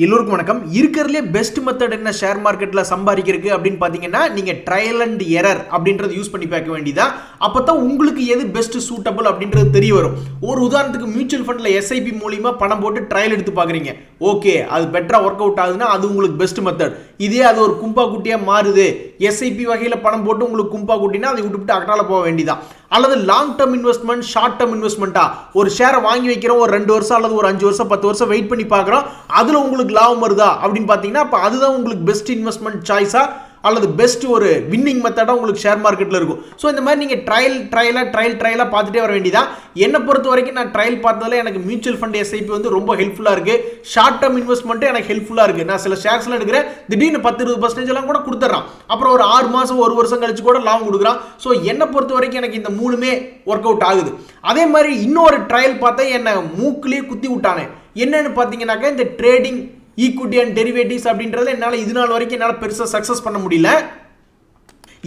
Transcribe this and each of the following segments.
எல்லோருக்கும் வணக்கம். இருக்கிறதுலே பெஸ்ட் மெத்தட் என்ன ஷேர் மார்க்கெட்டில் சம்பாதிக்கிறதுக்கு அப்படின்னு பார்த்தீங்கன்னா நீங்கள் ட்ரையல் அண்ட் எரர் அப்படின்றது யூஸ் பண்ணி பார்க்க வேண்டியதா. அப்போ தான் உங்களுக்கு எது பெஸ்ட் சூட்டபிள் அப்படின்றது தெரிய வரும். ஒரு உதாரணத்துக்கு மியூச்சுவல் ஃபண்டில் எஸ்ஐபி மூலிமா பணம் போட்டு ட்ரையல் எடுத்து பார்க்குறீங்க. ஓகே, அது பெட்டராக ஒர்க் அவுட் ஆகுதுன்னா அது உங்களுக்கு பெஸ்ட் மெத்தட். இதே அது ஒரு கும்பா குட்டியாக மாறுது, எஸ்ஐபி வகையில் பணம் போட்டு உங்களுக்கு கும்பா குட்டினா அதை விட்டுவிட்டு அக்கடால போக வேண்டியதான். அல்லது long term investment, short term இன்வெஸ்ட்மெண்ட்டா ஒரு ஷேரை வாங்கி வைக்கிறோம், ஒரு 2 வருஷம் அல்லது ஒரு 5 வருஷம் 10 வருஷம் வெயிட் பண்ணி பார்க்குறோம், அதில் உங்களுக்கு லாபம் வருதா அப்படின்னு பார்த்தீங்கன்னா அப்போ அதுதான் உங்களுக்கு பெஸ்ட் இன்வெஸ்ட்மெண்ட் சாய்ஸா அல்லது பெஸ்ட் ஒரு வின்னிங் மெத்தடாக உங்களுக்கு ஷேர் மார்க்கெட்டில் இருக்கும். ஸோ இந்த மாதிரி நீங்கள் ட்ரையலாக பார்த்துட்டே வர வேண்டியதான். என்னை பொறுத்த வரைக்கும் நான் ட்ரையல் பார்த்ததில் எனக்கு மியூச்சுவல் ஃபண்ட் எஸ்ஐபி வந்து ரொம்ப ஹெல்ப்ஃபுல்லாக இருக்குது. ஷார்ட் டேர்ம் இன்வெஸ்ட்மெண்ட்டு எனக்கு ஹெல்ப்ஃபுல்லாக இருக்குது. நான் சில ஷேர்ஸ்லாம் எடுக்கிறேன், திடீர்னு 10-20% எல்லாம் கூட கொடுத்துட்றான், அப்புறம் ஒரு 6 மாதம் 1 வருஷம் கழிச்சு கூட லாபம் கொடுக்குறான். ஸோ என்னை பொறுத்த வரைக்கும் எனக்கு இந்த மூணுமே ஒர்க் அவுட் ஆகுது. அதே மாதிரி இன்னொரு ட்ரையல் பார்த்தா என்னை மூக்குலேயே குத்தி விட்டானே. என்னன்னு பார்த்தீங்கன்னாக்கா இந்த ட்ரேடிங் ஈக்விட்டி அண்ட் டெரிவேட்டிவ்ஸ் அப்படின்றத என்னால் இது நாள் வரைக்கும் என்னால் பெருசாக சக்ஸஸ் பண்ண முடியல.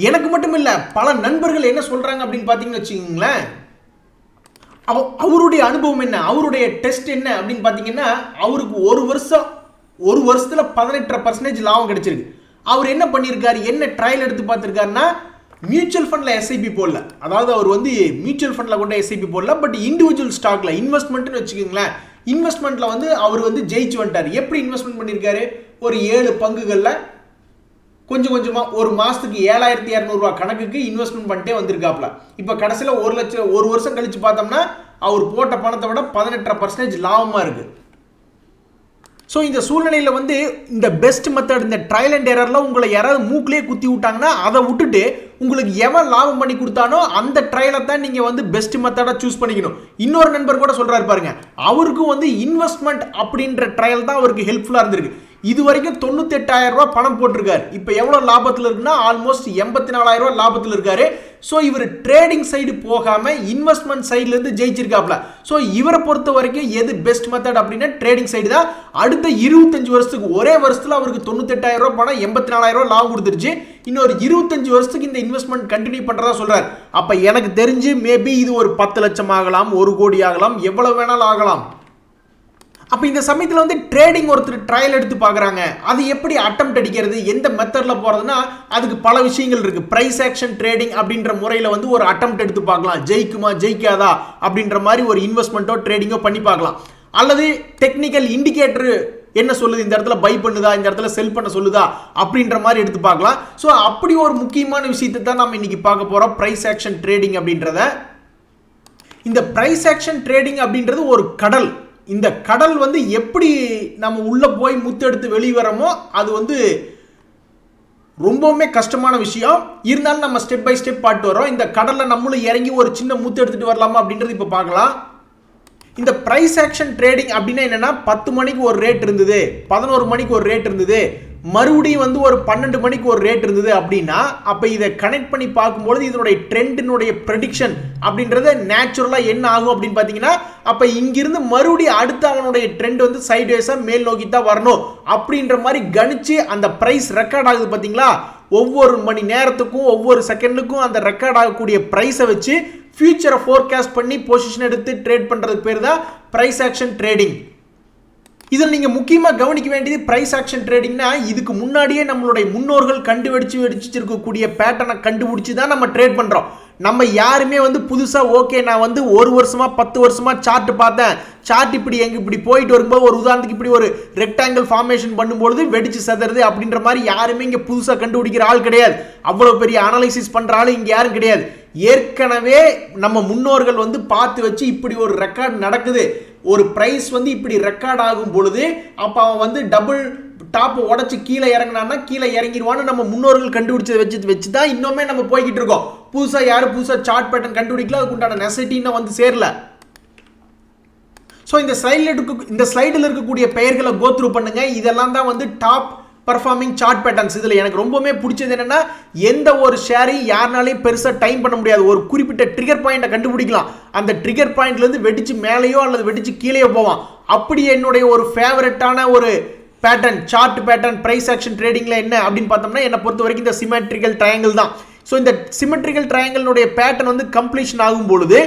எனக்கு மட்டும் இல்லை, பல நண்பர்கள் என்ன சொல்கிறாங்க அப்படின்னு பார்த்தீங்கன்னு வச்சுக்கோங்களேன், அவருடைய அனுபவம் என்ன, அவருடைய டெஸ்ட் என்ன அப்படின்னு பார்த்தீங்கன்னா அவருக்கு ஒரு வருஷத்தில் 18% லாபம் கிடைச்சிருக்கு. அவர் என்ன பண்ணியிருக்காரு, என்ன ட்ரையல் எடுத்து பார்த்துருக்காருன்னா மியூச்சுவல் ஃபண்டில் எஸ்ஐபி போடல, அதாவது அவர் வந்து மியூச்சுவல் ஃபண்டில் கொண்ட எஸ்ஐபி போடல, பட் இண்டிவிஜுவல் ஸ்டாக்ல இன்வெஸ்ட்மெண்ட்னு வச்சுக்கோங்களேன். இன்வெஸ்ட்மெண்ட்ல வந்து அவர் வந்து ஜெயிச்சு வந்துட்டார். எப்படி இன்வெஸ்ட்மெண்ட் பண்ணியிருக்காரு, ஒரு 7 பங்குகளில் கொஞ்சம் கொஞ்சமாக ஒரு மாதத்துக்கு 7200 ரூபா கணக்குக்கு இன்வெஸ்ட்மெண்ட் பண்ணிட்டே வந்திருக்காப்ல. இப்போ கடைசியில் 1 லட்சம், ஒரு வருஷம் கழிச்சு பார்த்தோம்னா அவர் போட்ட பணத்தை விட 18% லாபமாக இருக்குது. ஸோ இந்த சூழ்நிலையில் வந்து இந்த பெஸ்ட் மெத்தட், இந்த ட்ரையல் அண்ட் எரரில் உங்களை யாராவது மூக்கிலே குத்தி விட்டாங்கன்னா அதை விட்டுட்டு உங்களுக்கு எவன் லாபம் பண்ணி கொடுத்தானோ அந்த ட்ரையலை தான் நீங்கள் வந்து பெஸ்ட் மெத்தடாக சூஸ் பண்ணிக்கணும். இன்னொரு நண்பர் கூட சொல்கிறாரு பாருங்க, அவருக்கும் வந்து இன்வெஸ்ட்மெண்ட் அப்படின்ற ட்ரையல் தான் அவருக்கு ஹெல்ப்ஃபுல்லாக இருந்திருக்கு. இது வரைக்கும் 98,000 ரூபா பணம் போட்டிருக்காரு. இப்போ எவ்வளோ லாபத்தில் இருக்குன்னா ஆல்மோஸ்ட் 84,000 ரூபா லாபத்தில் இருக்காரு. ஸோ இவர் ட்ரேடிங் சைடு போகாமல் இன்வெஸ்ட்மெண்ட் சைட்லேருந்து ஜெயிச்சிருக்காப்ல. ஸோ இவரை பொறுத்த வரைக்கும் எது பெஸ்ட் மெத்தட் அப்படின்னா ட்ரேடிங் சைடு தான். அடுத்த 25 வருஷத்துக்கு ஒரே வருஷத்தில் அவருக்கு 98,000 ரூபா பணம் 84,000 ரூபா லாபம் கொடுத்துருச்சு. இன்னொரு 25 வருஷத்துக்கு இந்த இன்வெஸ்ட்மெண்ட் கண்டினியூ பண்ணுறதா சொல்கிறார். அப்போ எனக்கு தெரிஞ்சு மேபி இது ஒரு 10 லட்சம் ஆகலாம், 1 கோடி ஆகலாம், எவ்வளோ வேணாலும் ஆகலாம். அப்போ இந்த சமயத்தில் வந்து ட்ரேடிங் ஒருத்தர் ட்ரையல் எடுத்து பார்க்குறாங்க, அது எப்படி அட்டெம்ப்ட் அடிக்கிறது, எந்த மெத்தடில் போகிறதுனா அதுக்கு பல விஷயங்கள் இருக்குது. ப்ரைஸ் ஆக்ஷன் ட்ரேடிங் அப்படின்ற முறையில் வந்து ஒரு அட்டெம்ப்ட் எடுத்து பார்க்கலாம், ஜெயிக்குமா ஜெயிக்காதா அப்படின்ற மாதிரி ஒரு இன்வெஸ்ட்மெண்ட்டோ ட்ரேடிங்கோ பண்ணி பார்க்கலாம். அல்லது டெக்னிக்கல் இண்டிகேட்டர் என்ன சொல்லுது, இந்த இடத்துல பை பண்ணுதா, இந்த இடத்துல செல் பண்ண சொல்லுதா அப்படின்ற மாதிரி எடுத்து பார்க்கலாம். ஸோ அப்படி ஒரு முக்கியமான விஷயத்தை தான் நம்ம இன்னைக்கு பார்க்க போகிறோம், ப்ரைஸ் ஆக்ஷன் ட்ரேடிங் அப்படின்றத. இந்த ப்ரைஸ் ஆக்ஷன் ட்ரேடிங் அப்படின்றது ஒரு கடல். இந்த கடல் வந்து எப்படி நம்ம உள்ளே போய் முத்தெடுத்து வெளியே வரோமோ அது வந்து ரொம்பவுமே கஷ்டமான விஷயம். இருந்தாலும் நம்ம ஸ்டெப் பை ஸ்டெப் பாட்டு வரோம். இந்த கடலில் நம்மளும் இறங்கி ஒரு சின்ன முத்து எடுத்துகிட்டு வரலாமா அப்படின்றது இப்போ பார்க்கலாம். இந்த ப்ரைஸ் ஆக்ஷன் ட்ரேடிங் அப்படின்னா என்னென்னா 10 மணிக்கு ஒரு ரேட் இருந்தது, 11 மணிக்கு ஒரு ரேட் இருந்தது, மறுபடியும் வந்து ஒரு 12 மணிக்கு ஒரு ரேட் இருந்தது அப்படின்னா அப்போ இதை கனெக்ட் பண்ணி பார்க்கும்போது இதனுடைய ட்ரெண்டினுடைய ப்ரெடிக்ஷன் அப்படின்றது நேச்சுரலாக என்ன ஆகும் அப்படின்னு பார்த்தீங்கன்னா அப்போ இங்கிருந்து மறுபடியும் அடுத்து அவனுடைய ட்ரெண்ட் வந்து சைட்வேஸாக மேல் நோக்கி தான் வரணும் அப்படின்ற மாதிரி கணிச்சு அந்த ப்ரைஸ் ரெக்கார்ட் ஆகுது பார்த்தீங்களா. ஒவ்வொரு மணி நேரத்துக்கும் ஒவ்வொரு செகண்டுக்கும் அந்த ரெக்கார்ட் ஆகக்கூடிய ப்ரைஸை வச்சு ஃபியூச்சரை ஃபோர்காஸ்ட் பண்ணி பொசிஷன் எடுத்து ட்ரேட் பண்ணுறதுக்கு பேர் தான் ப்ரைஸ் ஆக்ஷன் ட்ரேடிங். இதில் நீங்கள் முக்கியமாக கவனிக்க வேண்டியது ப்ரைஸ் ஆக்ஷன் ட்ரேடிங்னா இதுக்கு முன்னாடியே நம்மளுடைய முன்னோர்கள் கண்டுபிடிச்சிருக்கக்கூடிய பேட்டர்னை கண்டுபிடிச்சி தான் நம்ம ட்ரேட் பண்ணுறோம். நம்ம யாருமே வந்து புதுசாக ஓகே நான் வந்து 1 வருஷமாக 10 வருஷமாக சார்ட் பார்த்தேன், சார்ட் இப்படி போயிட்டு வரும்போது ஒரு உதாரணத்துக்கு இப்படி ஒரு ரெக்டாங்கிள் ஃபார்மேஷன் பண்ணும்பொழுது வெடிச்சு செதறது அப்படின்ற மாதிரி யாருமே இங்கே புதுசாக கண்டுபிடிக்கிற ஆள் கிடையாது. அவ்வளோ பெரிய அனலைசிஸ் பண்ணுற ஆள் இங்கே யாரும் கிடையாது. ஏற்கனவே நம்ம முன்னோர்கள் வந்து பார்த்து வச்சு இப்படி ஒரு ரெக்கார்ட் நடக்குது, ஒரு பிரைஸ் வந்து இப்படி ரெக்கார்ட் ஆகும் பொழுது அப்போ அவன் வந்து டபுள் டாப் உடச்சி கீழே இறங்கினான்னா கீழே இறங்கிடுவான்னு நம்ம முன்னோர்கள் கண்டுபிடிச்சதை வச்சு தான் இன்னுமே நம்ம போய்கிட்டு இருக்கோம். புதுசாக யாரும் புதுசாக சார்ட் பேட்டர்ன் கண்டுபிடிக்கல, அதுக்கு உண்டான நெசசிட்டின்னு வந்து சேரல. ஸோ இந்த ஸ்லைடில் இருக்கக்கூடிய பெயர்களை கோத்ரூ பண்ணுங்க. இதெல்லாம் தான் வந்து டாப் பர்ஃபார்மிங் சார்ட் பேட்டர்ன்ஸ். இதில் எனக்கு ரொம்பவுமே பிடிச்சது என்னன்னா எந்த ஒரு ஷேரையும் யாருனாலையும் பெருசாக டைம் பண்ண முடியாது. ஒரு குறிப்பிட்ட ட்ரிகர் பாயிண்ட்டை கண்டுபிடிக்கலாம், அந்த ட்ரிகர் பாயிண்ட்லேருந்து வெடிச்சு மேலேயோ அல்லது வெடிச்சு கீழேயோ போவான். அப்படி என்னுடைய ஒரு ஃபேவரட்டான ஒரு pattern, chart pattern price action ட்ரேடிங்கில் என்ன அப்படின்னு பார்த்தோம்னா என்னை பொறுத்த வரைக்கும் இந்த சிமெட்ரிக்கல் ட்ரையாங்கிள் தான். ஸோ இந்த சிமெட்ரிக்கல் ட்ரையாங்கிளுடைய பேட்டர்ன் வந்து கம்ப்ளீஷன் ஆகும் பொழுது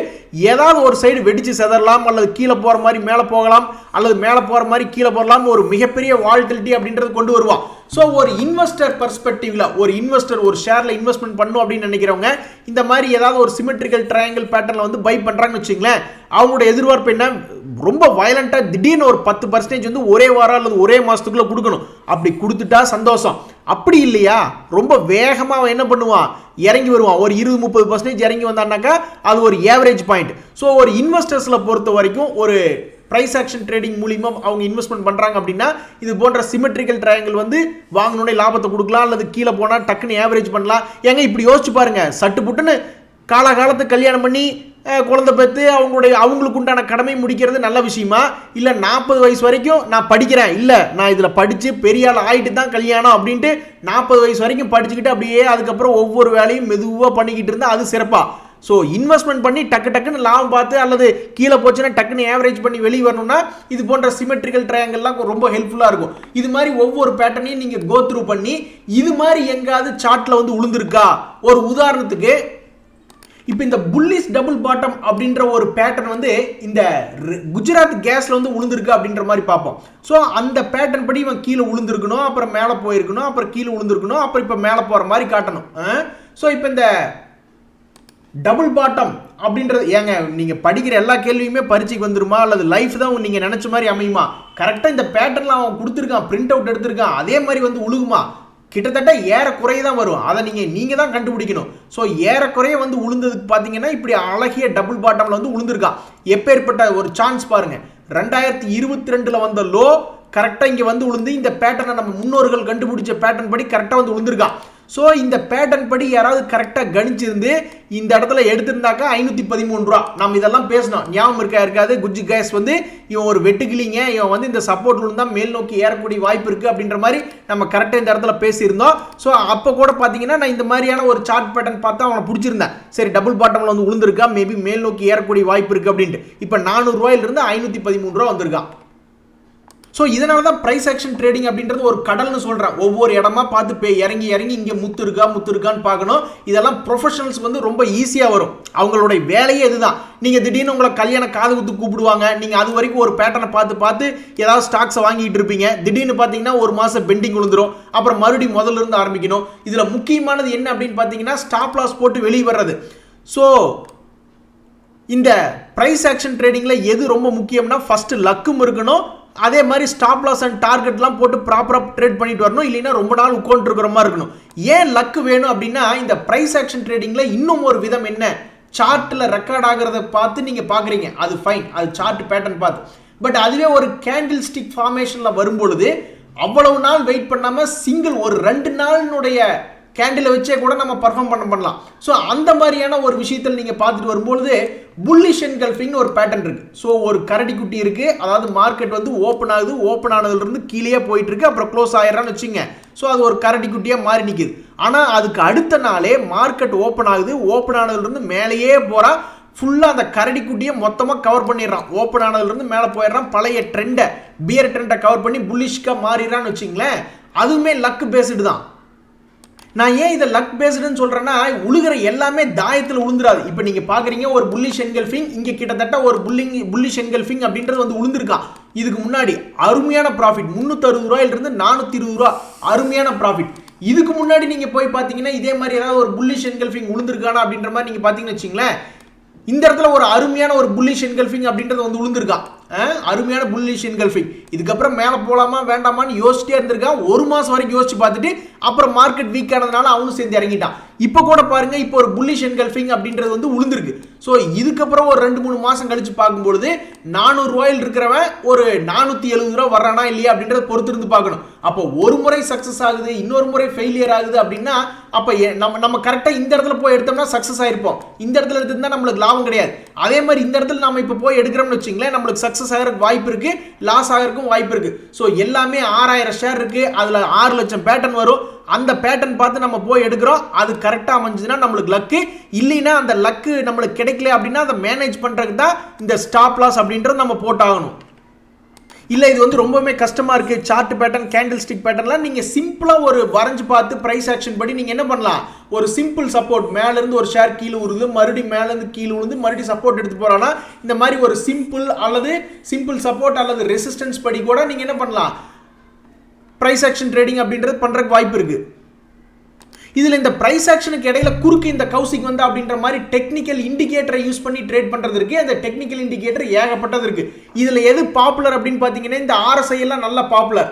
ஏதாவது ஒரு சைடு வெடிச்சு செதறலாம், அல்லது கீழே போகிற மாதிரி மேலே போகலாம், அல்லது மேலே போகிற மாதிரி கீழே போகலாம், ஒரு மிகப்பெரிய வால்டிலிட்டி அப்படின்றது கொண்டு வருவான். ஸோ ஒரு இன்வெஸ்டர் பெர்ஸ்பெக்டிவ்ல ஒரு இன்வெஸ்டர் ஒரு ஷேரில் இன்வெஸ்ட்மெண்ட் பண்ணும் அப்படின்னு நினைக்கிறவங்க இந்த மாதிரி ஏதாவது ஒரு சிமெட்ரிக்கல் ட்ரையாங்கிள் பேட்டர்னில் வந்து பை பண்ணுறாங்கன்னு வச்சுங்களேன், அவங்களோட எதிர்பார்ப்பு என்ன, ரொம்ப வயலண்டாக திடீர்னு ஒரு 10% வந்து ஒரே வாரம் அல்லது ஒரே மாதத்துக்குள்ளே கொடுக்கணும். அப்படி கொடுத்துட்டா சந்தோஷம். அப்படி இல்லையா, ரொம்ப வேகமாக அவன் என்ன பண்ணுவான், இறங்கி வருவான். ஒரு 20-30% இறங்கி வந்தான்னாக்கா அது ஒரு ஏவரேஜ் பாயிண்ட். ஸோ ஒரு இன்வெஸ்டர்ஸில் பொறுத்த வரைக்கும் ஒரு பிரைஸ் ஆக்ஷன் ட்ரேடிங் மூலியமா அவங்க இன்வெஸ்ட்மெண்ட் பண்றாங்க அப்படின்னா இது போன்ற சிமெட்ரிக்கல் ட்ரையாங்கிள் வந்து வாங்கணும்னே லாபத்தை கொடுக்கலாம், அல்லது கீழே போனா டக்குன்னு ஏவரேஜ் பண்ணலாம். ஏங்க இப்படி யோசிச்சு பாருங்க, சட்டு புட்டுன்னு காலகாலத்துக்கு கல்யாணம் பண்ணி குழந்தை பெற்று அவங்களுக்கு உண்டான கடமை முடிக்கிறது நல்ல விஷயமா, இல்லை 40 வயசு வரைக்கும் நான் படிக்கிறேன், இல்லை நான் இதில் படித்து பெரிய ஆள் ஆகிட்டு தான் கல்யாணம் அப்படின்ட்டு 40 வயசு வரைக்கும் படிச்சுக்கிட்டு அப்படியே அதுக்கப்புறம் ஒவ்வொரு வேலையும் மெதுவாக பண்ணிக்கிட்டு இருந்தால் அது சிறப்பா? ஸோ இன்வெஸ்ட்மெண்ட் பண்ணி டக்குன்னு லாபம் பார்த்து அல்லது கீழே போச்சுன்னா டக்குன்னு ஏவரேஜ் பண்ணி வெளியே வரணும்னா இது போன்ற சிமெட்ரிக்கல் ட்ரையாங்கிள்லாம் ரொம்ப ஹெல்ப்ஃபுல்லாக இருக்கும். இது மாதிரி ஒவ்வொரு பேட்டர்னையும் நீங்கள் கோ த்ரூ பண்ணி இது மாதிரி எங்காவது சார்ட்டில் வந்து உளுந்திருக்கா. ஒரு உதாரணத்துக்கு இப்போ இந்த புல்லிஷ் டபுள் பாட்டம் அப்படின்ற ஒரு பேட்டர்ன் வந்து இந்த குஜராத் கேஸ்ல வந்து உளுந்திருக்கு அப்படின்ற மாதிரி பார்ப்போம். ஸோ அந்த பேட்டர்ன் படி இவன் கீழே உளுந்திருக்கணும், அப்புறம் மேலே போயிருக்கணும், அப்புறம் கீழே உளுந்திருக்கணும், அப்புறம் இப்போ மேலே போகிற மாதிரி காட்டணும். ஸோ இப்போ இந்த டபுள் பாட்டம் அப்படின்றது ஏங்க நீங்க படிக்கிற எல்லா கேள்வியுமே பரீட்சைக்கு வந்துருமா, அல்லது லைஃப் தான் நீங்க நினைச்ச மாதிரி அமையுமா? கரெக்டாக இந்த பேட்டர்ன்ல அவன் கொடுத்துருக்கான், பிரிண்ட் அவுட் எடுத்திருக்கான், அதே மாதிரி வந்து உழுகுமா? கிட்டத்தட்ட ஏறக்குறைய தான் வரும். அதை நீங்க தான் கண்டுபிடிக்கணும். ஸோ ஏறக்குறைய வந்து உளுந்ததுக்கு பார்த்தீங்கன்னா இப்படி அழகிய டபுள் பாட்டம்ல வந்து உளுந்திருக்கான். எப்பேற்பட்ட ஒரு சான்ஸ் பாருங்க. 2022 வந்த லோ கரெக்டாக இங்கே வந்து உளுந்து இந்த பேட்டர்னை நம்ம முன்னோர்கள் கண்டுபிடிச்ச பேட்டர்ன் படி கரெக்டாக வந்து உளுந்திருக்கான். ஸோ இந்த பேட்டர்ன் படி யாராவது கரெக்டாக கணிச்சிருந்து இந்த இடத்துல எடுத்திருந்தாக்கா 513 ரூபா. நம்ம இதெல்லாம் பேசணும், ஞாபகம் இருக்காது. குஜ் கேஸ் வந்து இவன் ஒரு வெட்டுக்கிளிங்க, இவன் வந்து இந்த சப்போர்ட்ல இருந்தால் மேல் நோக்கி ஏறக்கூடிய வாய்ப்பு இருக்கு அப்படின்ற மாதிரி நம்ம கரெக்டாக இந்த இடத்துல பேசியிருந்தோம். ஸோ அப்போ கூட பார்த்தீங்கன்னா நான் இந்த மாதிரியான ஒரு சார்ட் பேட்டர்ன் பார்த்தா அவனை பிடிச்சிருந்தேன். சரி டபுள் பாட்டம்ல வந்து உளுந்திருக்கா, மேபி மேல் நோக்கி ஏறக்கூடிய வாய்ப்பு இருக்கு அப்படின்ட்டு. இப்போ 400 ரூபாயிலிருந்து 513 ரூபா வந்திருக்கான். ஸோ இதனால தான் ப்ரைஸ் ஆக்ஷன் ட்ரேடிங் அப்படின்றது ஒரு கடல்னு சொல்கிறேன். ஒவ்வொரு இடமா பார்த்து இறங்கி இங்கே முத்து இருக்கான்னு பார்க்கணும். இதெல்லாம் ப்ரொஃபஷனல்ஸ் வந்து ரொம்ப ஈஸியாக வரும். அவங்களுடைய வேலையே இதுதான். நீங்கள் திடீர்னு உங்களை கல்யாண காது குத்து கூப்பிடுவாங்க, நீங்கள் அது வரைக்கும் ஒரு பேட்டர்னை பார்த்து ஏதாவது ஸ்டாக்ஸை வாங்கிட்டு இருப்பீங்க. திடீர்னு பார்த்தீங்கன்னா ஒரு மாதம் பெண்டிங் விழுந்துரும், அப்புறம் மறுபடியும் முதல்ல இருந்து ஆரம்பிக்கணும். இதில் முக்கியமானது என்ன அப்படின்னு பார்த்தீங்கன்னா ஸ்டாப் லாஸ் போட்டு வெளியே வர்றது. ஸோ இந்த ப்ரைஸ் ஆக்ஷன் ட்ரேடிங்கில் எது ரொம்ப முக்கியம்னா ஃபர்ஸ்ட் லக்கும் இருக்கணும், அதே மாதிரி ஸ்டாப் லாஸ் அண்ட் டார்கெட்லாம் போட்டு ப்ராப்பராக ட்ரேட் பண்ணிட்டு வரணும். இல்லைன்னா ரொம்ப நாள் உட்காந்து இருக்கிற மாதிரி இருக்கணும். ஏன் லக்கு வேணும் அப்படின்னா இந்த ப்ரைஸ் ஆக்ஷன் ட்ரேடிங்ல இன்னும் ஒரு விதம் என்ன, சார்ட்டில் ரெக்கார்ட் ஆகிறத பார்த்து நீங்கள் பார்க்குறீங்க, அது ஃபைன், அது சார்ட் பேட்டர்ன் பார்த்து. பட் அதுவே ஒரு கேண்டில் ஸ்டிக் ஃபார்மேஷனில் வரும்பொழுது அவ்வளவு நாள் வெயிட் பண்ணாமல் சிங்கிள் ஒரு 2 நாளினுடைய கேண்டிலை வச்சே கூட நம்ம பர்ஃபார்ம் பண்ணலாம். ஸோ அந்த மாதிரியான ஒரு விஷயத்தில் நீங்கள் பார்த்துட்டு வரும்பொழுது புல்லிஷ் என்கல்ஃபிங் ஒரு பேட்டர்ன் இருக்கு. ஸோ ஒரு கரடி குட்டி இருக்கு, அதாவது மார்க்கெட் வந்து ஓப்பன் ஆகுது, ஓப்பன் ஆனதுலேருந்து கீழே போயிட்டு இருக்கு, அப்புறம் க்ளோஸ் ஆயிடுறான்னு வச்சுங்க. ஸோ அது ஒரு கரடி குட்டியாக மாறி நிற்குது. ஆனால் அதுக்கு அடுத்த நாளே மார்க்கெட் ஓப்பன் ஆகுது, ஓப்பன் ஆனதுலேருந்து மேலேயே போகிறா, ஃபுல்லாக அந்த கரடி குட்டியை மொத்தமாக கவர் பண்ணிடுறான், ஓப்பன் ஆனதுலேருந்து மேலே போயிடுறான், பழைய ட்ரெண்டை பியர் ட்ரெண்டை கவர் பண்ணி புல்லிஷ்காக மாறிடுறான்னு வச்சுங்களேன். அதுவுமே லக் பேஸ்டு தான். நான் ஏன் இதை லக் பேஸ்டுன்னு சொல்றேன்னா உழுகிற எல்லாமே தாயத்தில் உளுந்துராது. இப்போ நீங்க பாக்குறீங்க ஒரு புல்லிஷ் என்கல்ஃபிங், இங்க கிட்டத்தட்ட ஒரு புல்லிஷ் என்கல்ஃபிங் அப்படின்றது வந்து உளுந்திருக்கான். இதுக்கு முன்னாடி அருமையான ப்ராஃபிட் 360 ரூபாயிலிருந்து 420 ரூபா அருமையான ப்ராஃபிட். இதுக்கு முன்னாடி நீங்க போய் பாத்தீங்கன்னா இதே மாதிரி ஏதாவது ஒரு புல்லிஷ் என்கல்ஃபிங் உளுந்திருக்கானா அப்படின்ற மாதிரி நீங்க பாத்தீங்கன்னு வச்சுங்களேன், இந்த இடத்துல ஒரு அருமையான ஒரு புல்லிஷ் என்கல்ஃபிங் அப்படின்றது வந்து உளுந்திருக்கான். அருமையான புல்லிஷ் என்கல்ஃபிங். இதுக்கப்புறம் மேலே போகலாமா வேண்டாமான்னு யோசிச்சிட்டே இருந்திருக்கான். ஒரு மாதம் வரைக்கும் யோசிச்சு பார்த்துட்டு அப்புறம் மார்க்கெட் வீக் ஆனதுனால அவனும் சேர்ந்து இறங்கிட்டான். இப்போ கூட பாருங்க, இப்போ ஒரு புல்லிஷ் என்கல்ஃபிங் அப்படின்றது வந்து உளுந்திருக்கு. ஸோ இதுக்கப்புறம் ஒரு 2-3 மாதம் கழிச்சு பார்க்கும்பொழுது 400 ரூபாயில் இருக்கிறவன் ஒரு 470 ரூபா வர்றானா இல்லையா அப்படின்றத பொறுத்து இருந்து பார்க்கணும். அப்போ ஒரு முறை சக்ஸஸ் ஆகுது, இன்னொரு முறை ஃபெயிலியர் ஆகுது அப்படின்னா அப்போ நம்ம கரெக்டாக இந்த இடத்துல போய் எடுத்தோம்னா சக்ஸஸ் ஆயிருப்போம், இந்த இடத்துல எடுத்திருந்தா நம்மளுக்கு லாபம் கிடையாது. அதே மாதிரி இந்த இடத்துல நம்ம இப்போ போய் எடுக்கிறோம்னு வச்சுங்களேன், நம்மளுக்கு சக்ஸஸ் ஆகிறதுக்கு வாய்ப்பு இருக்கு, லாஸ் ஆகிறதுக்கும் வாய்ப்பு இருக்கு. ஸோ எல்லாமே 6000 ஷேர் இருக்கு, அதில் 6 லட்சம் பேட்டர்ன் வரும். அந்த பேட்டர்ன் பார்த்து நம்ம போய் எடுக்கிறோம், அது கரெக்டாக அமைஞ்சதுன்னா நம்மளுக்கு லக்கு, இல்லைன்னா அந்த லக்கு நம்மளுக்கு கிடைக்கல அப்படின்னா அதை மேனேஜ் பண்ணுறதுக்கு தான் இந்த ஸ்டாப் லாஸ் அப்படின்றது நம்ம போட்டாகணும். இல்லை இது வந்து ரொம்பவே கஷ்டமாக இருக்குது, சார்ட் பேட்டர்ன், கேண்டில் ஸ்டிக் பேட்டர்ன்லாம் நீங்கள் சிம்பிளாக ஒரு வரைஞ்சு பார்த்து ப்ரைஸ் ஆக்ஷன் படி நீங்கள் என்ன பண்ணலாம், ஒரு சிம்பிள் சப்போர்ட் மேலேருந்து ஒரு ஷேர் கீழே உருது, மறுபடியும் மேலேருந்து கீழே உழுந்து மறுபடியும் சப்போர்ட் எடுத்து போகிறான்னா இந்த மாதிரி ஒரு சிம்பிள் சப்போர்ட் அல்லது ரெசிஸ்டன்ஸ் படி கூட நீங்கள் என்ன பண்ணலாம், ப்ரைஸ் ஆக்ஷன் ட்ரேடிங் அப்படின்றது பண்ணுறதுக்கு வாய்ப்பு இருக்குது. இதில் இந்த ப்ரைஸ் ஆக்ஷனுக்கு இடையில குறுக்கு இந்த கவுசிங் வந்து அப்படின்ற மாதிரி டெக்னிக்கல் இண்டிகேட்டரை யூஸ் பண்ணி ட்ரேட் பண்ணுறது இருக்குது. அந்த டெக்னிக்கல் இண்டிகேட்டர் ஏகப்பட்டது இருக்குது. இதில் எது பாப்புலர் அப்படின்னு பார்த்தீங்கன்னா இந்த RSI எல்லாம் நல்ல பாப்புலர்,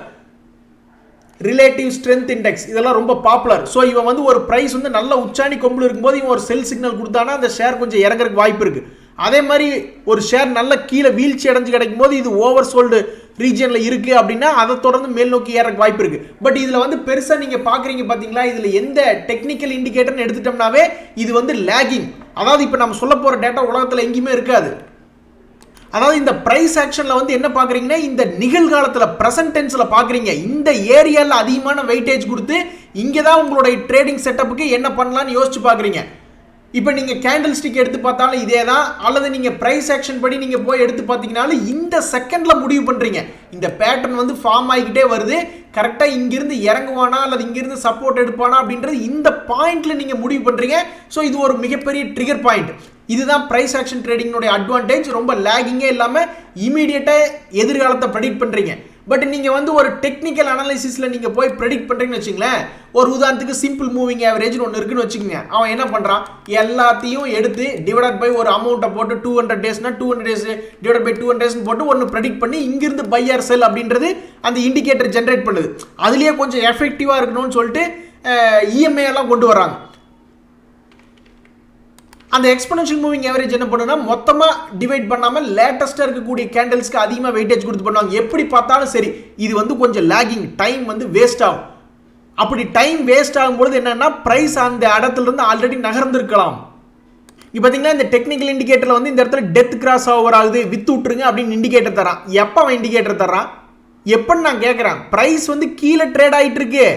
ரிலேட்டிவ் ஸ்ட்ரென்த் இண்டெக்ஸ் இதெல்லாம் ரொம்ப பாப்புலர். ஸோ இவன் வந்து ஒரு ப்ரைஸ் வந்து நல்ல உச்சாணி கொம்புல இருக்கும்போது இவன் ஒரு செல் சிக்னல் கொடுத்தானா அந்த ஷேர் கொஞ்சம் இறங்குறதுக்கு வாய்ப்பு இருக்குது. அதே மாதிரி ஒரு ஷேர் நல்ல கீழே வீழ்ச்சி அடைஞ்சு கிடைக்கும் போது இது ஓவர் சோல்டு ரீஜனில் இருக்குது அப்படின்னா அதை தொடர்ந்து மேல் நோக்கி ஏறக்கு வாய்ப்பு இருக்குது. பட் இதில் வந்து பெருசாக நீங்கள் பார்க்குறீங்க பார்த்தீங்களா, இதில் எந்த டெக்னிக்கல் இண்டிகேட்டர்னு எடுத்துட்டோம்னாவே இது வந்து லேகிங். அதாவது இப்போ நம்ம சொல்ல போகிற டேட்டா உலகத்தில் எங்கேயுமே இருக்காது. அதாவது இந்த ப்ரைஸ் ஆக்ஷனில் வந்து என்ன பார்க்குறீங்கன்னா இந்த நிகழ்காலத்தில் ப்ரெசன்ட் டென்ஸில் பார்க்குறீங்க, இந்த ஏரியாவில் அதிகமான வெயிட்டேஜ் கொடுத்து இங்கே தான் உங்களுடைய ட்ரேடிங் செட்டப்புக்கு என்ன பண்ணலான்னு யோசிச்சு பார்க்குறீங்க. இப்போ நீங்கள் கேண்டில் ஸ்டிக் எடுத்து பார்த்தாலும் இதே தான், அல்லது நீங்கள் ப்ரைஸ் ஆக்ஷன் படி நீங்கள் போய் எடுத்து பார்த்தீங்கனாலும் இந்த செகண்டில் முடிவு பண்ணுறீங்க. இந்த பேட்டர்ன் வந்து ஃபார்ம் ஆகிக்கிட்டே வருது, கரெக்டாக இங்கிருந்து இறங்குவானா அல்லது இங்கிருந்து சப்போர்ட் எடுப்பானா அப்படின்றது இந்த பாயிண்டில் நீங்கள் முடிவு பண்ணுறீங்க. ஸோ இது ஒரு மிகப்பெரிய ட்ரிகர் பாயிண்ட். இதுதான் ப்ரைஸ் ஆக்ஷன் ட்ரேடிங்கோடைய அட்வான்டேஜ். ரொம்ப லேகிங்கே இல்லாமல் இமீடியட்டாக எதிர்காலத்தை ப்ரெடிக்ட் பண்ணுறீங்க. பட் நீங்கள் வந்து ஒரு டெக்னிக்கல் அனாலிசிஸில் நீங்கள் போய் ப்ரெடிக்ட் பண்ணுறீங்கன்னு வச்சுங்களேன், ஒரு உதாரணத்துக்கு சிம்பிள் மூவிங் ஆவரேஜ்னு ஒன்று இருக்குன்னு வச்சுக்கோங்க. அவன் என்ன பண்ணுறான், எல்லாத்தையும் எடுத்து டிவைட் பை ஒரு அமௌண்ட்டை போட்டு 200 டேஸ்னா 200 டேஸ் டிவைட் பை 200 டேஸ்னு போட்டு ஒன்று ப்ரெடிக்ட் பண்ணி இங்கிருந்து பை ஆர் செல் அப்படின்றது அந்த இண்டிகேட்டர் ஜென்ரேட் பண்ணுது. அதுலேயே கொஞ்சம் எஃபெக்டிவாக இருக்கணும்னு சொல்லிட்டு EMA எல்லாம் கொண்டு வராங்க. அந்த எக்ஸ்போனென்ஷியல் மூவிங் ஆவரேஜ் என்ன பண்ணுன்னா மொத்தமாக டிவைட் பண்ணாமல் லேட்டஸ்ட்டாக இருக்கக்கூடிய கேண்டில்ஸ்க்கு அதிகமாக வெயிட்டேஜ் கொடுத்து பண்ணுவாங்க. எப்படி பார்த்தாலும் சரி இது வந்து கொஞ்சம் லேகிங், டைம் வந்து வேஸ்ட் ஆகும். அப்படி டைம் வேஸ்ட் ஆகும்பொழுது என்னன்னா ப்ரைஸ் அந்த இடத்துலேருந்து ஆல்ரெடி நகர்ந்துருக்கலாம். இப்போ பார்த்தீங்கன்னா இந்த டெக்னிக்கல் இண்டிகேட்டரில் வந்து இந்த இடத்துல டெத் கிராஸ் ஓவர் ஆகுது, வித்து விட்டுருங்க அப்படின்னு இண்டிகேட்டர் தரான். எப்போ அவன் இண்டிகேட்டர் தரான், எப்போன்னு நான் கேட்குறேன். ப்ரைஸ் வந்து கீழே ட்ரேட் ஆகிட்டு இருக்கு,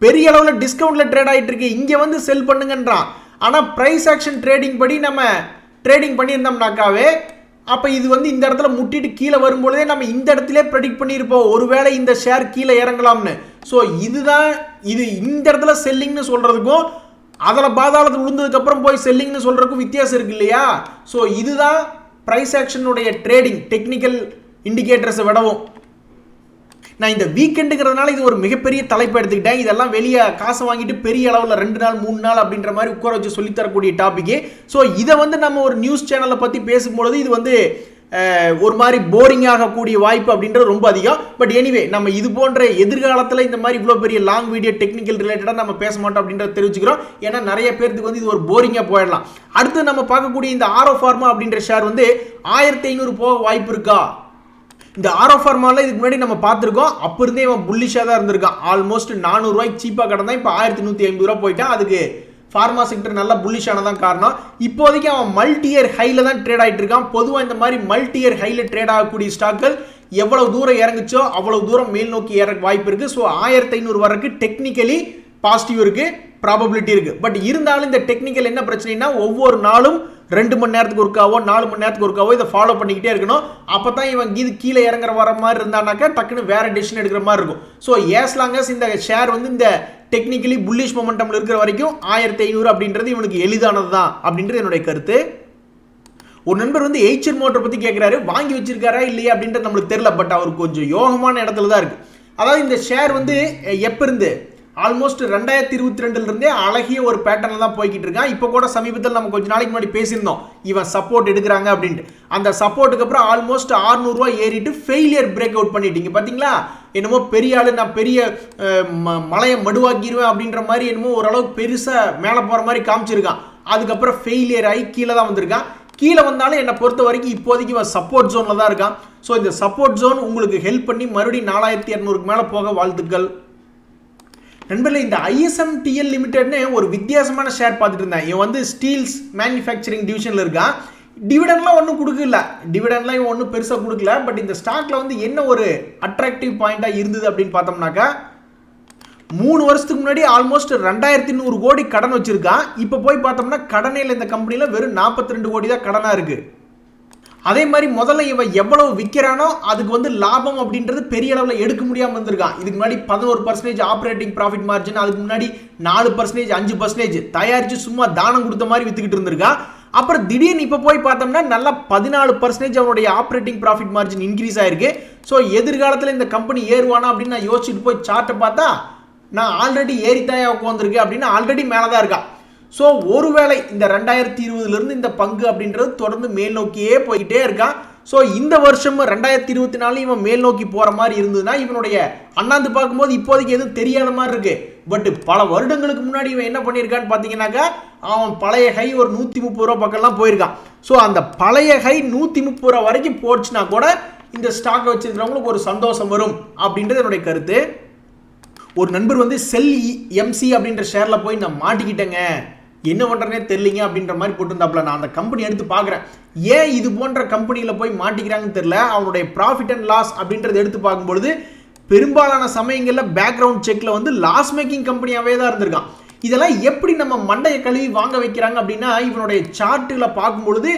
பெரிய அளவில் டிஸ்கவுண்ட்டில் ட்ரேட் ஆகிட்டு இருக்கு, இங்கே வந்து செல் பண்ணுங்கன்றான். ஆனால் ப்ரைஸ் ஆக்ஷன் ட்ரேடிங் படி நம்ம ட்ரேடிங் பண்ணியிருந்தோம்னாக்காவே அப்போ இது வந்து இந்த இடத்துல முட்டிட்டு கீழே வரும்பொழுதே நம்ம இந்த இடத்துல ப்ரெடிக்ட் பண்ணியிருப்போம் ஒருவேளை இந்த ஷேர் கீழே இறங்கலாம்னு. ஸோ இதுதான் இது இந்த இடத்துல செல்லிங்னு சொல்கிறதுக்கும் அதில் பாதாளத்தில் விழுந்ததுக்கப்புறம் போய் செல்லிங்னு சொல்கிறதுக்கும் வித்தியாசம் இருக்கு இல்லையா. ஸோ இதுதான் ப்ரைஸ் ஆக்ஷனுடைய ட்ரேடிங் டெக்னிக்கல் இண்டிகேட்டர்ஸை விடவும். நான் இந்த வீக்கெண்டுங்கிறதுனால இது ஒரு மிகப்பெரிய தலைப்பு எடுத்துக்கிட்டேன். இதெல்லாம் வெளியே காசை வாங்கிட்டு பெரிய அளவில் 2 நாள் 3 நாள் அப்படின்ற மாதிரி உட்கார வச்சு சொல்லித்தரக்கூடிய டாப்பிக்கு. ஸோ இதை வந்து நம்ம ஒரு நியூஸ் சேனலை பற்றி பேசும்பொழுது இது வந்து ஒரு மாதிரி போரிங் ஆகக்கூடிய வாய்ப்பு அப்படின்றது ரொம்ப அதிகம். பட் எனிவே நம்ம இது போன்ற எதிர்காலத்தில் இந்த மாதிரி இவ்வளோ பெரிய லாங் வீடியோ டெக்னிக்கல் ரிலேட்டடாக நம்ம பேச மாட்டோம் அப்படின்றத தெரிவிச்சுக்கிறோம். ஏன்னா நிறைய பேருக்கு வந்து இது ஒரு போரிங்காக போயிடலாம். அடுத்து நம்ம பார்க்கக்கூடிய இந்த ஆரோ ஃபார்மா அப்படின்ற ஷேர் வந்து 1500 போக வாய்ப்பு இருக்கா. இந்த ஆரோ ஃபார்மாவில் இதுக்கு முன்னாடி நம்ம பார்த்துருக்கோம், அப்போ இருந்தே இவன் புல்லிஷாக தான் இருந்திருக்கான். ஆல்மோஸ்ட் 400 ரூபாய்க்கு சீப்பாக கிடந்தான், இப்போ 1150 ரூபா போயிட்டான். அதுக்கு ஃபார்மா செக்டர் நல்லா புல்லிஷானதான் காரணம். இப்போதைக்கு அவன் மல்டி இயர் ஹைல தான் ட்ரேட் ஆகிட்டு இருக்கான். பொதுவாக இந்த மாதிரி மல்டி இயர் ஹைல ட்ரேட் ஆகக்கூடிய ஸ்டாக்கள் எவ்வளவு தூரம் இறங்குச்சோ அவ்வளவு தூரம் மேல் நோக்கி ஏற வாய்ப்பு இருக்குது. ஸோ 1500 வரைக்கும் டெக்னிக்கலி பாசிட்டிவ் இருக்குது, ப்ராபபிலிட்டி இருக்குது. பட் இருந்தாலும் இந்த டெக்னிக்கல் என்ன பிரச்சனைனா ஒவ்வொரு நாளும் 2 மணி நேரத்துக்கு ஒருக்காவோ 4 மணி நேரத்துக்கு ஒருக்காவோ இதை ஃபாலோ பண்ணிக்கிட்டே இருக்கணும். அப்போ தான் இவன் இது கீழே இறங்குற வர மாதிரி இருந்தானாக்கா டக்குன்னு வேற டெசிஷன் எடுக்கிற மாதிரி இருக்கும். ஸோ ஏஸ் லாங்கஸ் இந்த ஷேர் வந்து இந்த டெக்னிக்கலி புல்லிஷ் மொமெண்டம்ல இருக்கிற வரைக்கும் 1500 அப்படின்றது இவனுக்கு எளிதானது தான் அப்படின்றது என்னுடைய கருத்து. ஒரு நண்பர் வந்து எய்ச்சர் மோட்டர் பற்றி கேட்குறாரு, வாங்கி வச்சிருக்காரா இல்லையா அப்படின்றது நம்மளுக்கு தெரியல. பட் அவர் கொஞ்சம் யோகமான இடத்துல தான் இருக்குது. அதாவது இந்த ஷேர் வந்து எப்போ இருந்து ஆல்மோஸ்ட் 2022 அழகிய ஒரு பேட்டர்ல தான் போய்கிட்டு இருக்கான். இப்போ கூட சமீபத்தில் நம்ம கொஞ்ச நாளைக்கு முன்னாடி பேசியிருந்தோம் இவன் சப்போர்ட் எடுக்கிறாங்க அப்படின்ட்டு. அந்த சப்போர்ட்டுக்கு அப்புறம் ஆல்மோஸ்ட் 600 ரூபா ஏறிட்டு ஃபெயிலியர் பிரேக் அவுட் பண்ணிட்டீங்க பார்த்தீங்களா. என்னமோ பெரிய ஆளு, நான் பெரிய மலையை மடுவாக்கிடுவேன் அப்படின்ற மாதிரி என்னமோ ஓரளவுக்கு பெருசாக மேலே போகிற மாதிரி காமிச்சிருக்கான். அதுக்கப்புறம் ஃபெயிலியர் ஆகி கீழே தான் வந்திருக்கான். கீழே வந்தாலும் என்னை பொறுத்த வரைக்கும் இப்போதைக்கு இவன் சப்போர்ட் ஜோனில் தான் இருக்கான். ஸோ இந்த சப்போர்ட் ஜோன் உங்களுக்கு ஹெல்ப் பண்ணி மறுபடியும் 4200க்கு மேலே போக வாழ்த்துக்கள் நண்பர்களே. இந்த ISMTL லிமிடெட்னு ஒரு வித்தியாசமான ஷேர் பார்த்துட்டு இருந்தேன். இவன் வந்து ஸ்டீல்ஸ் மேனுஃபேக்சரிங் டிவிஷனில் இருக்கான். டிவிடெண்ட்லாம் ஒன்றும் கொடுக்கல, டிவிடெண்ட்லாம் இவன் ஒன்றும் பெருசாக கொடுக்கல. பட் இந்த ஸ்டாக்ல வந்து என்ன ஒரு அட்ராக்டிவ் பாயிண்டாக இருந்தது அப்படின்னு பார்த்தோம்னாக்கா 3 வருஷத்துக்கு முன்னாடி ஆல்மோஸ்ட் 2100 கோடி கடன் வச்சிருக்கான். இப்போ போய் பார்த்தோம்னா கடனையில் இந்த கம்பெனியில் வெறும் 42 கோடி தான் கடனாக இருக்குது. அதே மாதிரி முதல்ல இவன் எவ்வளவு விற்கிறானோ அதுக்கு வந்து லாபம் அப்படின்றது பெரிய அளவில் எடுக்க முடியாமல் இருந்திருக்கான். இதுக்கு முன்னாடி 11% ஆப்ரேட்டிங் ப்ராஃபிட் மார்ஜின், அதுக்கு முன்னாடி 4%, 5% தயாரித்து சும்மா தானம் கொடுத்த மாதிரி வித்துக்கிட்டு இருந்திருக்கான். அப்புறம் திடீர்னு இப்போ போய் பார்த்தோம்னா நல்லா 14% அவனுடைய ஆப்ரேட்டிங் ப்ராஃபிட் மார்ஜின் இன்க்ரீஸ் ஆயிருக்கு. ஸோ எதிர்காலத்தில் இந்த கம்பெனி ஏறுவானா அப்படின்னு நான் யோசிச்சுட்டு போய் சார்ட்டை பார்த்தா நான் ஆல்ரெடி ஏறித்தாயா உட்காந்துருக்கு அப்படின்னு ஆல்ரெடி மேலே தான் இருக்கா. ஸோ ஒருவேளை இந்த 2020 இந்த பங்கு அப்படின்றது தொடர்ந்து மேல் நோக்கியே போய்கிட்டே இருக்கான். ஸோ இந்த வருஷம் 2024 இவன் மேல் நோக்கி போகிற மாதிரி இருந்ததுன்னா இவனுடைய அண்ணாந்து பார்க்கும்போது இப்போதைக்கு எதுவும் தெரியாத மாதிரி இருக்கு. பட் பல வருடங்களுக்கு முன்னாடி இவன் என்ன பண்ணியிருக்கான்னு பார்த்தீங்கன்னாக்கா அவன் பழைய ஹை ஒரு 130 ரூபா பக்கம்லாம் போயிருக்கான். ஸோ அந்த பழைய ஹை 130 ரூபா வரைக்கும் போச்சுன்னா கூட இந்த ஸ்டாக்கை வச்சிருக்கிறவங்களுக்கு ஒரு சந்தோஷம் வரும் அப்படின்றது என்னுடைய கருத்து. ஒரு நண்பர் வந்து செல் எம்சி அப்படின்ற ஷேரில் போய் நான் மாட்டிக்கிட்டேங்க, என்ன பண்ணுறனே தெரியலிங்க அப்படின்ற மாதிரி போட்டுருந்தாப்புல. நான் அந்த கம்பெனி எடுத்து பார்க்குறேன், ஏன் இது போன்ற கம்பெனியில் போய் மாட்டிக்கிறாங்கன்னு தெரியல. அவனுடைய ப்ராஃபிட் அண்ட் லாஸ் அப்படின்றத எடுத்து பார்க்கும்பொழுது பெரும்பாலான சமயங்களில் பேக்ரவுண்ட் செக்கில் வந்து லாஸ் மேக்கிங் கம்பெனியாகவே தான் இருந்திருக்கான். இதெல்லாம் எப்படி நம்ம மண்டையை கழுவி வாங்க வைக்கிறாங்க அப்படின்னா இவனுடைய சார்ட்டுகளை பார்க்கும்பொழுது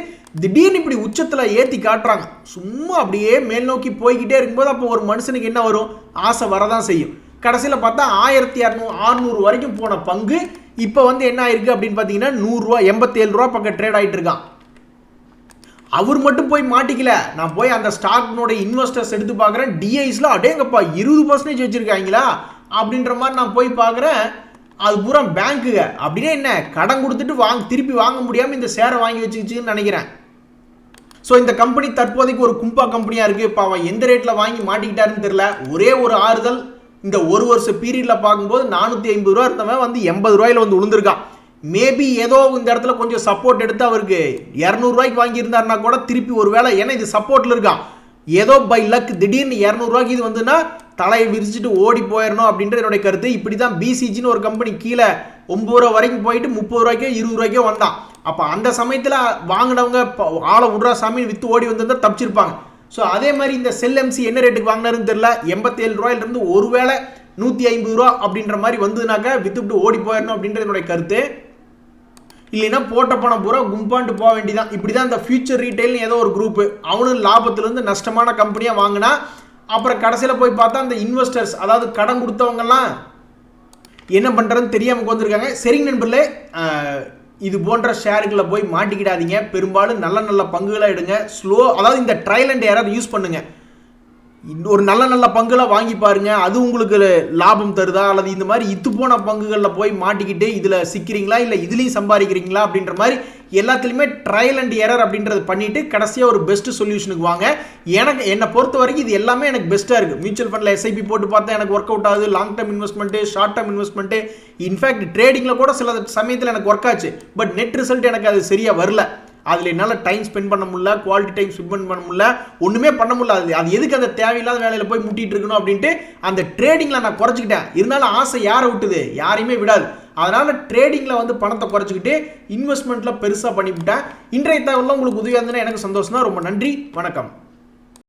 திடீர்னு இப்படி உச்சத்தில் ஏற்றி காட்டுறாங்க. சும்மா அப்படியே மேல் நோக்கி போய்கிட்டே இருக்கும்போது அப்போ ஒரு மனுஷனுக்கு என்ன வரும், ஆசை வரதான் செய்யும். கடைசியில் பார்த்தா 1600 வரைக்கும் போன பங்கு இப்போ வந்து என்ன ஆயிருக்கு அப்படின்னு பார்த்தீங்கன்னா 100 ரூபா 87 ரூபா பக்கம் ட்ரேட் ஆகிட்டு இருக்கான். அவர் மட்டும் போய் மாட்டிக்கல, நான் போய் அந்த ஸ்டாக்னுடைய இன்வெஸ்டர்ஸ் எடுத்து பார்க்குறேன், டிஐஸில் அடேங்கப்பா 20% வச்சுருக்காங்களா அப்படின்ற மாதிரி நான் போய் பார்க்குறேன். அது பூரா பேங்க்குங்க. அப்படின்னா என்ன, கடன் கொடுத்துட்டு திருப்பி வாங்க முடியாமல் இந்த ஷேரை வாங்கி வச்சுக்கிச்சுன்னு நினைக்கிறேன். ஸோ இந்த கம்பெனி தற்போதைக்கு ஒரு கும்பா கம்பெனியாக இருக்குது. இப்போ அவன் எந்த ரேட்டில் வாங்கி மாட்டிக்கிட்டாருன்னு தெரியல. ஒரே ஒரு ஆறுதல், இந்த ஒரு வருஷ பீரியடில் பார்க்கும்போது 450 ரூபா இருந்தவன் வந்து 80 ரூபாயில் வந்து விழுந்திருக்கான். மேபி ஏதோ இந்த இடத்துல கொஞ்சம் சப்போர்ட் எடுத்து அவருக்கு 200 ரூபாய்க்கு வாங்கியிருந்தாருன்னா கூட திருப்பி ஒரு வேலை, ஏன்னா இது சப்போர்ட்டில் இருக்கான், ஏதோ பை லக் திடீர்னு 200 ரூபாய்க்கு இது வந்துன்னா தலையை விரிச்சிட்டு ஓடி போயிடணும் அப்படின்றது என்னுடைய கருத்து. இப்படி தான் பிசிஜின்னு ஒரு கம்பெனி கீழே 9 ரூபா வரைக்கும் போயிட்டு 30 ரூபாய்க்கோ 20 ரூபாய்க்கோ வந்தான். அப்போ அந்த சமயத்தில் வாங்கினவங்க ஆளை விட்றா சாமின்னு விற்று ஓடி வந்திருந்தால் தப்பிச்சிருப்பாங்க. ஸோ அதே மாதிரி இந்த செல் எம்சி என்ன ரேட்டுக்கு வாங்கினாருன்னு தெரியல, 87 ரூபாயிலிருந்து ஒருவேளை 150 ரூபா அப்படின்ற மாதிரி வந்ததுனாக்கா வித்துவிட்டு ஓடி போயிடணும் அப்படின்றது என்னுடைய கருத்து. இல்லைன்னா போட்ட பணம் பூரா கும்பாண்டு போக வேண்டியதான். இப்படி தான் இந்த ஃபியூச்சர் ரீட்டைல்னு ஏதோ ஒரு குரூப்பு அவனும் லாபத்திலேருந்து நஷ்டமான கம்பெனியாக வாங்கினா அப்புறம் கடைசியில் போய் பார்த்தா அந்த இன்வெஸ்டர்ஸ், அதாவது கடன் கொடுத்தவங்கலாம் என்ன பண்ணுறதுன்னு தெரியாமல் வந்திருக்காங்க. சரிங்க நண்பர்களே, இது போன்ற ஷேர்களை போய் மாட்டிக்கிடாதீங்க. பெரும்பாலும் நல்ல நல்ல பங்குகளை எடுங்க. அதாவது இந்த ட்ரையல் அண்ட் எரர் யூஸ் பண்ணுங்க. ஒரு நல்ல நல்ல பங்குகளை வாங்கி பாருங்க, அது உங்களுக்கு லாபம் தருதா, அல்லது இந்த மாதிரி இத்து போன பங்குகளில் போய் மாட்டிக்கிட்டு இதில் சிக்கிறீங்களா இல்லை இதுலேயும் சம்பாதிக்கிறீங்களா அப்படின்ற மாதிரி எல்லாத்துலேயுமே ட்ரையல் அண்ட் எரர் அப்படின்றது பண்ணிட்டு கடைசியாக ஒரு பெஸ்ட் சொல்யூஷனுக்கு வாங்க. என்னை பொறுத்த வரைக்கும் இது எல்லாமே எனக்கு பெஸ்ட்டாக இருக்குது. மியூச்சுவல் ஃபண்டில் எஸ்ஐபி போட்டு பார்த்தா எனக்கு ஒர்க் அவுட் ஆகுது. Long term investment, short term investment, in fact ட்ரேடிங்கில் கூட சில சமயத்தில் எனக்கு ஒர்க் ஆச்சு. பட் நெட் ரிசல்ட் எனக்கு அது சரியாக வரல. அதில் என்னால் டைம் ஸ்பெண்ட் பண்ண முடியல, குவாலிட்டி டைம் ஸ்பெண்ட் பண்ண முடியல, ஒன்றுமே பண்ண முடியல. அது எதுக்கு அந்த தேவையில்லாத வேலையில் போய் முட்டிட்டு இருக்கணும் அப்படின்ட்டு அந்த ட்ரேடிங்கில் நான் குறைச்சிக்கிட்டேன். இருந்தாலும் ஆசை யாரை விட்டுது, யாரையுமே விடாது. அதனால் ட்ரேடிங்கில் வந்து பணத்தை குறைச்சிக்கிட்டு இன்வெஸ்ட்மெண்ட்டில் பெருசாக பண்ணிவிட்டேன். இன்றைய தகவலில் உங்களுக்கு உதவியாக இருந்ததுன்னா எனக்கு சந்தோஷம் தான். ரொம்ப நன்றி, வணக்கம்.